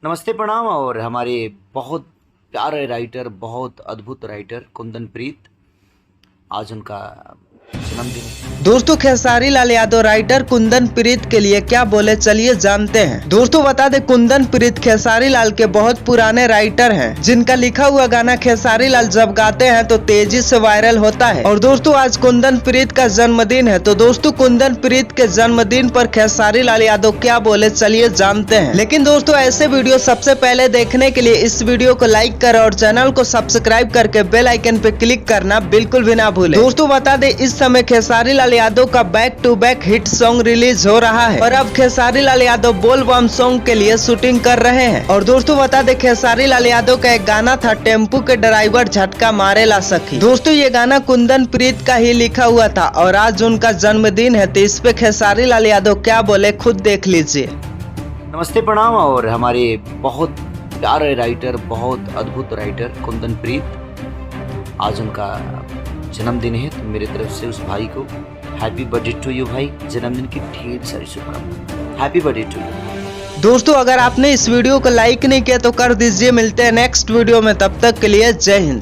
नमस्ते प्रणाम। और हमारे बहुत प्यारे राइटर, बहुत अद्भुत राइटर कुंदन प्रीत, आज उनका जन्मदिन है। दोस्तों, खेसारी लाल यादव राइटर कुंदन प्रीत के लिए क्या बोले, चलिए जानते हैं। दोस्तों बता दें, कुंदन प्रीत खेसारी लाल के बहुत पुराने राइटर हैं, जिनका लिखा हुआ गाना खेसारी लाल जब गाते हैं तो तेजी से वायरल होता है। और दोस्तों आज कुंदन प्रीत का जन्मदिन है, तो दोस्तों कुंदन प्रीत के जन्मदिन पर खेसारी लाल यादव क्या बोले, चलिए जानते हैं। लेकिन दोस्तों ऐसे वीडियो सबसे पहले देखने के लिए इस वीडियो को लाइक करें और चैनल को सब्सक्राइब करके बेल आइकन पे क्लिक करना बिल्कुल भी ना भूलें। दोस्तों बता दें, इस समय खेसारी लाल यादव का back to back hit song release हो रहा है और अब खेसारी लाल यादव बोल बम सॉन्ग के लिए शूटिंग कर रहे हैं। और दोस्तों बता दें, खेसारी लाल यादव का एक गाना था, टेम्पू के ड्राइवर झटका मारे ला सखी। दोस्तों ये गाना कुंदन प्रीत का ही लिखा हुआ था और आज उनका जन्मदिन है, तो इस पे खेसारी लाल यादव क्या बोले, खुद देख लीजिए। नमस्ते प्रणाम। और हमारे बहुत प्यारे राइटर, बहुत अद्भुत राइटर कुंदन प्रीत, आज उनका जन्मदिन है, तो मेरी तरफ से उस भाई को हैप्पी बर्थडे टू यू भाई। जन्मदिन की ढेर सारी शुभकामनाएं। Happy birthday to you. दोस्तों अगर आपने इस वीडियो को लाइक नहीं किया तो कर दीजिए। मिलते हैं नेक्स्ट वीडियो में, तब तक के लिए जय हिंद।